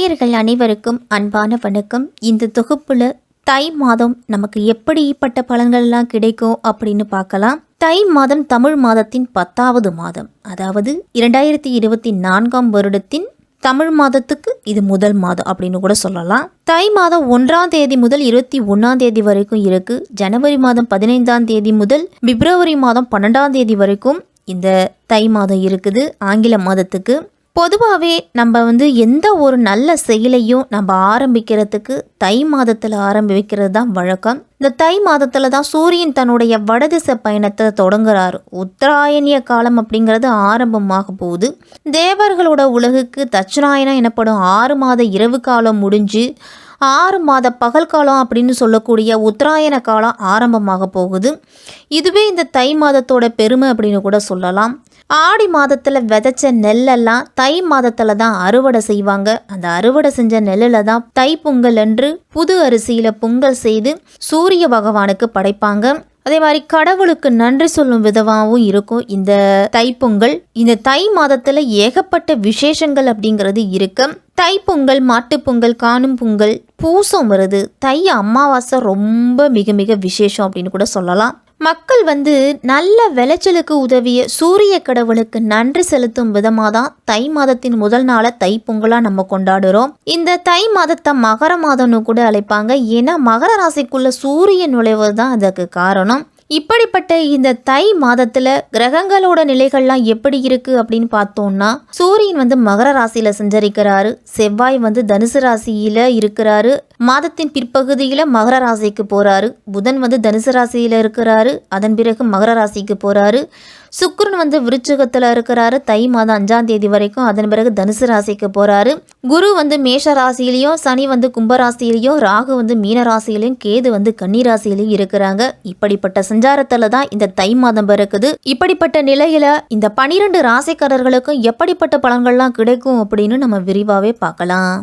நேயர்கள் அனைவருக்கும் அன்பான வணக்கம். இந்த தொகுப்புல தை மாதம் நமக்கு எப்படிப்பட்ட பலன்கள்லாம் கிடைக்கும் அப்படின்னு பார்க்கலாம். தை மாதம் தமிழ் மாதத்தின் 10வது மாதம், அதாவது 2024ஆம் வருடத்தின் தமிழ் மாதத்துக்கு இது முதல் மாதம் அப்படின்னு கூட சொல்லலாம். தை மாதம் 1ஆம் தேதி முதல் 21ஆம் தேதி வரைக்கும் இருக்கு. ஜனவரி மாதம் 15ஆம் தேதி முதல் பிப்ரவரி மாதம் 12ஆம் தேதி வரைக்கும் இந்த தை மாதம் இருக்குது. ஆங்கில மாதத்துக்கு பொதுவாகவே நம்ம எந்த ஒரு நல்ல செயலையும் நம்ம ஆரம்பிக்கிறதுக்கு தை மாதத்தில் ஆரம்பிக்கிறது தான் வழக்கம். இந்த தை மாதத்தில் தான் சூரியன் தன்னுடைய வடதிசை பயணத்தை தொடங்குறாரு. உத்தராயணிய காலம் அப்படிங்கிறது ஆரம்பமாக போகுது. தேவர்களோட உலகுக்கு தட்சிணாயனம் எனப்படும் 6 மாத இரவு காலம் முடிஞ்சு 6 மாத பகல் காலம் அப்படின்னு சொல்லக்கூடிய உத்தராயண காலம் ஆரம்பமாக போகுது. இதுவே இந்த தை மாதத்தோட பெருமை அப்படின்னு கூட சொல்லலாம். ஆடி மாதத்தில் விதைச்ச நெல்லெல்லாம் தை மாதத்தில் தான் அறுவடை செய்வாங்க. அந்த அறுவடை செஞ்ச நெல்லில் தான் தை பொங்கல் அன்று புது அரிசியில் பொங்கல் செய்து சூரிய பகவானுக்கு படைப்பாங்க. அதே மாதிரி கடவுளுக்கு நன்றி சொல்லும் விதமாகவும் இருக்கும் இந்த தைப்பொங்கல். இந்த தை மாதத்தில் ஏகப்பட்ட விசேஷங்கள் அப்படிங்கிறது இருக்கு. தைப்பொங்கல், மாட்டுப்பொங்கல், காணும் பொங்கல், பூசம் வருது, தை அமாவாசை ரொம்ப மிக மிக விசேஷம் அப்படின்னு கூட சொல்லலாம். மக்கள் நல்ல விளைச்சலுக்கு உதவிய சூரிய கடவுளுக்கு நன்றி செலுத்தும் விதமாக தான் தை மாதத்தின் முதல் நாளை தைப்பொங்கலாக நம்ம கொண்டாடுறோம். இந்த தை மாதத்தை மகர மாதம்னு கூட அழைப்பாங்க. ஏன்னா மகர ராசிக்குள்ள சூரியன் நுழைவது தான் அதுக்கு காரணம். இப்படிப்பட்ட இந்த தை மாதத்துல கிரகங்களோட நிலைகள்லாம் எப்படி இருக்கு அப்படின்னு பார்த்தோம்னா, சூரியன் மகர ராசியில சஞ்சரிக்கிறாரு, செவ்வாய் தனுசு ராசியில இருக்கிறாரு, மாதத்தின் பிற்பகுதியில மகர ராசிக்கு போறாரு, புதன் தனுசு ராசியில இருக்கிறாரு, அதன் பிறகு மகர ராசிக்கு போறாரு, சுக்கிரன் விருச்சிகத்துல இருக்கிறாரு தை மாதம் 5ஆம் தேதி வரைக்கும், அதன் பிறகு தனுசு ராசிக்கு போறாரு. குரு மேஷ ராசியிலையும், சனி கும்ப ராசியிலையும், ராகு மீன ராசியிலையும், கேது கன்னி ராசியிலையும் இருக்கிறாங்க. இப்படிப்பட்ட சஞ்சாரத்துல தான் இந்த தை மாதம் பிறக்குது. இப்படிப்பட்ட நிலையில இந்த 12 ராசிக்காரர்களுக்கும் எப்படிப்பட்ட பலன்கள்லாம் கிடைக்கும் அப்படின்னு நம்ம விரிவாவே பார்க்கலாம்.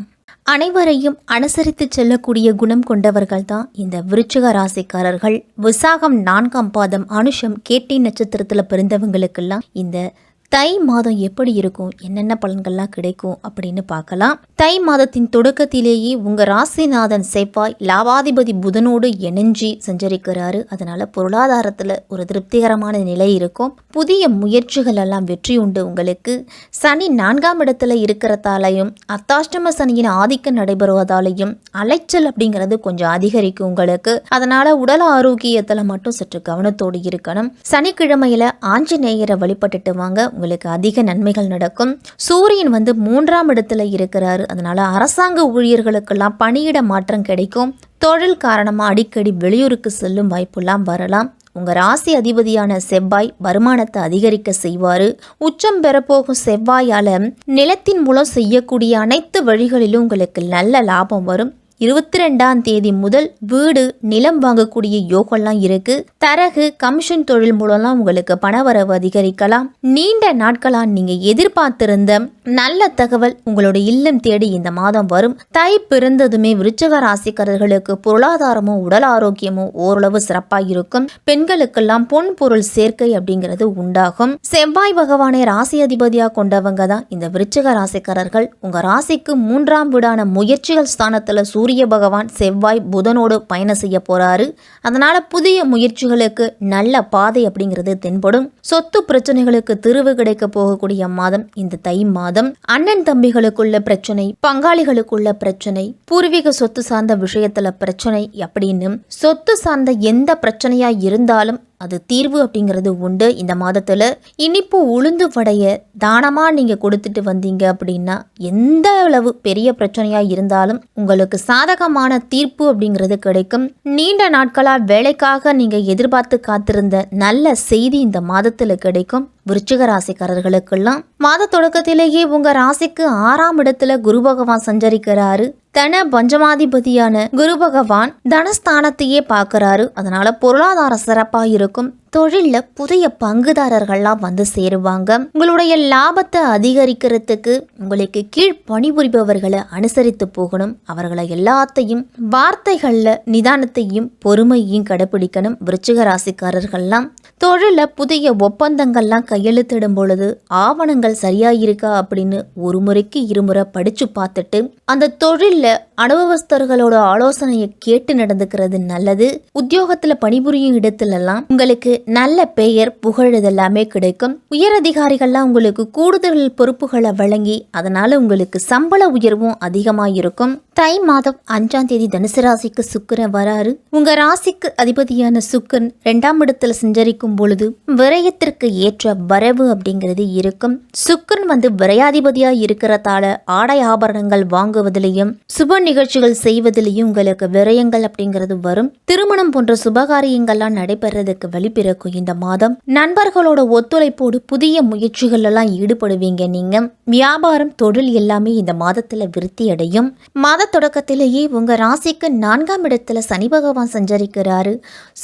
அனைவரையும் அனுசரித்து செல்லக்கூடிய குணம் கொண்டவர்கள் தான் இந்த விருச்சிக ராசிக்காரர்கள். விசாகம் 4ஆம் பாதம், அனுஷம், கேட்டை நட்சத்திரத்துல பிறந்தவங்களுக்கெல்லாம் இந்த தை மாதம் எப்படி இருக்கும், என்னென்ன பலன்கள்லாம் கிடைக்கும் அப்படின்னு பார்க்கலாம். தை மாதத்தின் தொடக்கத்திலேயே உங்க ராசிநாதன் செவ்வாய் லாபாதிபதி புதனோடு இணைஞ்சி சஞ்சரிக்கிறாரு. அதனால பொருளாதாரத்துல ஒரு திருப்திகரமான நிலை இருக்கும். புதிய முயற்சிகள் எல்லாம் வெற்றி உண்டு உங்களுக்கு. சனி 4ஆம் இடத்துல இருக்கிறதாலையும் அர்த்தாஷ்டம சனியின் ஆதிக்கம் நடைபெறுவதாலையும் அலைச்சல் அப்படிங்கிறது கொஞ்சம் அதிகரிக்கும் உங்களுக்கு. அதனால உடல் ஆரோக்கியத்துல மட்டும் சற்று கவனத்தோடு இருக்கணும். சனிக்கிழமையில ஆஞ்சநேயரை வழிபட்டுட்டு வாங்க, உங்களுக்கு அதிக நன்மைகள் நடக்கும். சூரியன் 3ஆம் இடத்துல இருக்கிறாரு. அதனால அரசாங்க ஊழியர்களுக்கெல்லாம் பணியிட மாற்றம் கிடைக்கும். தொழில் காரணமா அடிக்கடி வெளியூருக்கு செல்லும் வாய்ப்பெல்லாம் வரலாம். உங்க ராசி அதிபதியான செவ்வாய் வருமானத்தை அதிகரிக்க செய்வாரு. உச்சம் பெறப்போகும் செவ்வாயால நிலத்தின் மூலம் செய்யக்கூடிய அனைத்து வழிகளிலும் உங்களுக்கு நல்ல லாபம் வரும். 22ஆம் தேதி முதல் வீடு, நிலம் வாங்கக்கூடிய யோகம்லாம் இருக்கு. தரகு, கமிஷன் தொழில் மூலம்லாம் உங்களுக்கு பணவரவு அதிகரிக்கலாம். நீண்ட நாட்களா நீங்க எதிர்பார்த்திருந்த நல்ல தகவல் உங்களோட இல்லம் தேடி இந்த மாதம் வரும். தை பிறந்ததுமே விருச்சிக ராசிக்காரர்களுக்கு பொருளாதாரமும் உடல் ஆரோக்கியமும் ஓரளவு சிறப்பாக இருக்கும். பெண்களுக்கெல்லாம் பொன் பொருள் சேர்க்கை அப்படிங்கிறது உண்டாகும். செவ்வாய் பகவானை ராசி அதிபதியா கொண்டவங்க தான் இந்த விருச்சிக ராசிக்காரர்கள். உங்க ராசிக்கு 3ஆம் வீடான முயற்சிகள் ஸ்தானத்துல சூரிய பகவான் செவ்வாய் புதனோடு பயணம் செய்ய போறாரு. அதனால புதிய முயற்சிகளுக்கு நல்ல பாதை அப்படிங்கிறது தென்படும். சொத்து பிரச்சனைகளுக்கு தீர்வு கிடைக்க போகக்கூடிய மாதம் இந்த தை மாதம். அண்ணன் தம்பிகளுக்குள்ள பிரச்சனை, பங்காளிகளுக்குள்ள பிரச்சனை, பூர்வீக சொத்து சார்ந்த விஷயத்துல பிரச்சனை அப்படின்னு சொத்து சார்ந்த எந்த பிரச்சனையா இருந்தாலும் அது தீர்வு அப்படிங்கிறது உண்டு. இந்த மாதத்துல இனிப்பு உளுந்து வடைய தானமா நீங்க கொடுத்துட்டு வந்தீங்க அப்படின்னா எந்த அளவு பெரிய பிரச்சனையா இருந்தாலும் உங்களுக்கு சாதகமான தீர்ப்பு அப்படிங்கிறது கிடைக்கும். நீண்ட நாட்களா வேலைக்காக நீங்க எதிர்பார்த்து காத்திருந்த நல்ல செய்தி இந்த மாதத்துல கிடைக்கும். விருச்சிக ராசிக்காரர்களுக்கெல்லாம் மாத தொடக்கத்திலேயே உங்க ராசிக்கு 6ஆம் இடத்துல குரு பகவான் சஞ்சரிக்கிறாரு. தன பஞ்சமாதிபதியான குரு பகவான் தனஸ்தானத்தையே பார்க்கிறாரு. அதனால பொருளாதார சிறப்பா இருக்கும். தொழில்ல புதிய பங்குதாரர்கள்லாம் வந்து சேருவாங்க. உங்களுடைய லாபத்தை அதிகரிக்கிறதுக்கு உங்களுக்கு கீழ் பணிபுரிபவர்களை அனுசரித்து போகணும். அவர்களை எல்லாத்தையும் வார்த்தைகள்ல நிதானத்தையும் பொறுமையும் கடைபிடிக்கணும். விருச்சிக ராசிக்காரர்கள்லாம் தொழில புதிய ஒப்பந்தங்கள்லாம் கையெழுத்திடும் பொழுது ஆவணங்கள் சரியா இருக்கா அப்படின்னு ஒரு முறைக்கு இருமுறை படிச்சு பார்த்துட்டு அந்த தொழில்ல அனுபவஸ்தர்களோட ஆலோசனையை கேட்டு நடந்துக்கிறது நல்லது. உத்தியோகத்துல பணிபுரியும் இடத்துலலாம் உங்களுக்கு நல்ல பெயர் புகழ் இதெல்லாமே கிடைக்கும். உயரதிகாரிகள்லாம் உங்களுக்கு கூடுதல் பொறுப்புகளை வழங்கி அதனால உங்களுக்கு சம்பள உயர்வும் அதிகமா இருக்கும். தை மாதம் 5ஆம் தேதி தனுசு ராசிக்கு சுக்கிரன் வராரு. உங்க ராசிக்கு அதிபதியான சுக்கிரன் 2ஆம் இடத்துல சஞ்சரிக்கும் பொழுது விரயத்திற்கு ஏற்ற வரவு அப்படிங்கிறது இருக்கும். சுக்கிரன் வந்து விரையாதிபதியா இருக்கிறதால ஆடை ஆபரணங்கள் வாங்குவதிலையும் சுப நிகழ்ச்சிகள் செய்வதிலையும் உங்களுக்கு விரயங்கள் அப்படிங்கிறது வரும். திருமணம் போன்ற சுபகாரியங்கள்லாம் நடைபெறதுக்கு வழிபிறக்கும். இந்த மாதம் நண்பர்களோட ஒத்துழைப்போடு புதிய முயற்சிகள் எல்லாம் ஈடுபடுவீங்க. நீங்க வியாபாரம் தொழில் எல்லாமே இந்த மாதத்துல விருத்தி அடையும். மாத தொடக்கத்திலேயே உங்க ராசிக்கு 4ஆம் இடத்துல சனி பகவான் சஞ்சரிக்கிறாரு.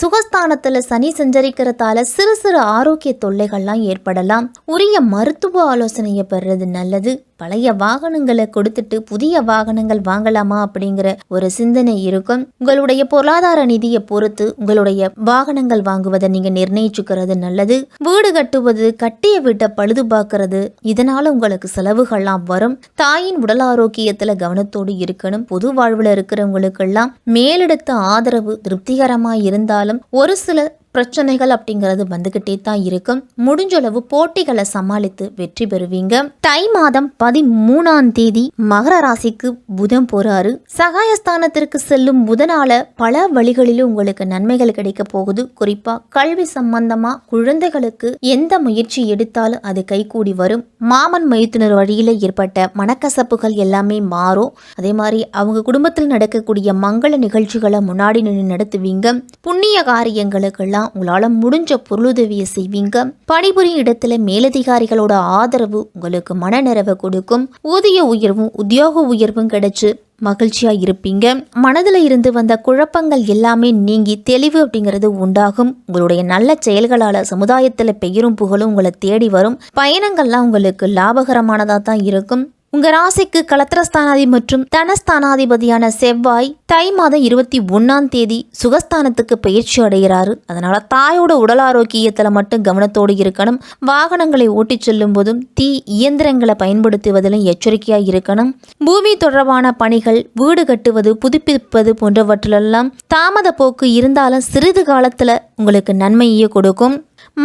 சுகஸ்தானத்துல சனி சஞ்சரிக்கிறதால சிறு சிறு ஆரோக்கிய தொல்லைகள்லாம் ஏற்படலாம். உரிய மருத்துவ ஆலோசனையை பெறுறது நல்லது. பழைய வாகனங்களை கொடுத்துட்டு புதிய வாகனங்கள் வாங்கலாமா அப்படிங்கிற ஒரு சிந்தனை இருக்கும். உங்களுடைய பொருளாதார நிதியை பொறுத்து உங்களுடைய வாகனங்கள் வாங்குவதை நீங்க நிர்ணயிச்சுக்கிறது நல்லது. வீடு கட்டுவது, கட்டிய வீட்டை பழுது பார்க்கறது, இதனால உங்களுக்கு செலவுகள்லாம் வரும். தாயின் உடல் ஆரோக்கியத்துல கவனத்தோடு இருக்கணும். பொது வாழ்வுல இருக்கிறவங்களுக்கெல்லாம் மேலெடுத்த ஆதரவு திருப்திகரமா இருந்தாலும் ஒரு சில பிரச்சனைகள் அப்படிங்கிறது வந்துகிட்டே தான் இருக்கும். முடிஞ்சளவு போட்டிகளை சமாளித்து வெற்றி பெறுவீங்க. தை மாதம் 13ஆம் தேதி மகர ராசிக்கு புதன் போறாரு. சகாயஸ்தானத்திற்கு செல்லும் புதனால பல வழிகளிலும் உங்களுக்கு நன்மைகள் கிடைக்க போகுது. குறிப்பா கல்வி சம்பந்தமா குழந்தைகளுக்கு எந்த முயற்சி எடுத்தாலும் அது கைகூடி வரும். மாமன் மைத்துனர் வழியில ஏற்பட்ட மனக்கசப்புகள் எல்லாமே மாறும். அதே மாதிரி அவங்க குடும்பத்தில் நடக்கக்கூடிய மங்கள நிகழ்ச்சிகளை முன்னாடி நின்று நடத்துவீங்க. புண்ணிய காரியங்களுக்கெல்லாம் உங்களால முடிஞ்ச பொருளுதவியை செய்வீங்க. பணிபுரியும் இடத்துல மேலதிகாரிகளோட ஆதரவு உங்களுக்கு மன நிறைவை கொடுக்கும். ஊதிய உயர்வும் உத்தியோக உயர்வும் கிடைச்சு மகிழ்ச்சியா இருப்பீங்க. மனதில் இருந்து வந்த குழப்பங்கள் எல்லாமே நீங்கி தெளிவு அப்படிங்கிறது உண்டாகும். உங்களுடைய நல்ல செயல்களால சமுதாயத்துல பெயரும் புகழும் உங்களை தேடி வரும். பயணங்கள்லாம் உங்களுக்கு லாபகரமானதா தான் இருக்கும். உங்க ராசிக்கு கலத்திரஸ்தானாதி மற்றும் தனஸ்தானாதிபதியான செவ்வாய் தை மாதம் 21ஆம் தேதி சுகஸ்தானத்துக்கு பயிற்சி அடைகிறாரு. அதனால தாயோட உடல் ஆரோக்கியத்துல மட்டும் கவனத்தோடு இருக்கணும். வாகனங்களை ஓட்டி செல்லும் போதும் தீ இயந்திரங்களை பயன்படுத்துவதிலும் எச்சரிக்கையா இருக்கணும். பூமி தொடர்பான பணிகள், வீடு கட்டுவது, புதுப்பிப்பது போன்றவற்றிலெல்லாம் தாமத போக்கு இருந்தாலும் சிறிது காலத்துல உங்களுக்கு நன்மையே கொடுக்கும்.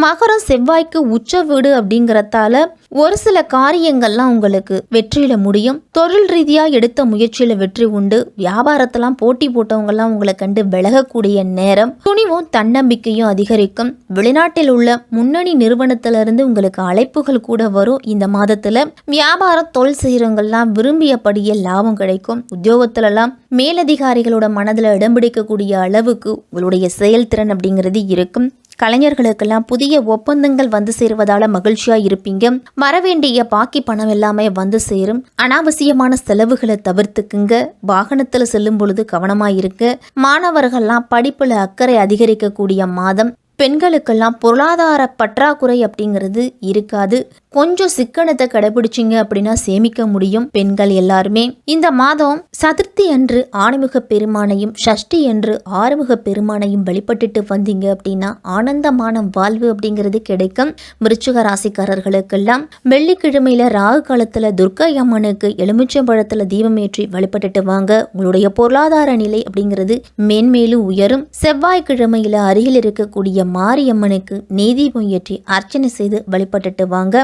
மகரம் செவ்வாய்க்கு உச்ச வீடு அப்படிங்கறதால ஒரு சில காரியங்கள்லாம் உங்களுக்கு வெற்றியில முடியும். தொழில் ரீதியா எடுத்த முயற்சியில வெற்றி உண்டு. வியாபாரத்தெல்லாம் போட்டி போட்டவங்கெல்லாம் உங்களை கண்டு விலகக்கூடிய நேரம். துணிவும் தன்னம்பிக்கையும் அதிகரிக்கும். வெளிநாட்டில் உள்ள முன்னணி நிறுவனத்திலிருந்து உங்களுக்கு அழைப்புகள் கூட வரும். இந்த மாதத்துல வியாபாரம் தொழில் செய்யறவங்கெல்லாம் விரும்பியபடியே லாபம் கிடைக்கும். உத்தியோகத்திலெல்லாம் மேலதிகாரிகளோட மனதில் இடம் பிடிக்கக்கூடிய அளவுக்கு உங்களுடைய செயல்திறன் அப்படிங்கிறது இருக்கும். கலைஞர்களுக்கெல்லாம் புதிய ஒப்பந்தங்கள் வந்து சேருவதால மகிழ்ச்சியா இருப்பீங்க. வரவேண்டிய பாக்கி பணம் எல்லாமே வந்து சேரும். அனாவசியமான செலவுகளை தவிர்த்துக்குங்க. வாகனத்துல செல்லும் பொழுது கவனமா இருக்க. மாணவர்கள்லாம் படிப்புல அக்கறை அதிகரிக்கக்கூடிய மாதம். பெண்களுக்கெல்லாம் பொருளாதார பற்றாக்குறை அப்படிங்கிறது இருக்காது. கொஞ்சம் சிக்கனத்தை கடைபிடிச்சிங்க அப்படின்னா சேமிக்க முடியும் பெண்கள் எல்லாருமே. இந்த மாதம் சதுர்த்தி அன்று ஆணைமுக பெருமானையும் சஷ்டி அன்று ஆறுமுக பெருமானையும் வழிபட்டுட்டு வந்தீங்க அப்படின்னா ஆனந்தமான வாழ்வு அப்படிங்கிறது கிடைக்கும். விருச்சிக ராசிக்காரர்களுக்கெல்லாம் வெள்ளிக்கிழமையில ராகு காலத்துல துர்க்கை அம்மனுக்கு எலுமிச்சம்பழத்துல தீபம் ஏற்றி வழிபட்டுட்டு வாங்க. உங்களுடைய பொருளாதார நிலை அப்படிங்கிறது மேன்மேலும் உயரும். செவ்வாய்க்கிழமையில அருகில் இருக்கக்கூடிய மாரியம்மனுக்கு நெய்தீபம் ஏற்றி அர்ச்சனை செய்து வழிபட்டுட்டு வாங்க.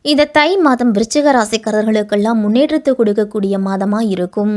இந்த தை மாதம் விருச்சிக ராசிக்காரர்களுக்கெல்லாம் முன்னேற்றத்தை கொடுக்கக்கூடிய மாதமா இருக்கும்.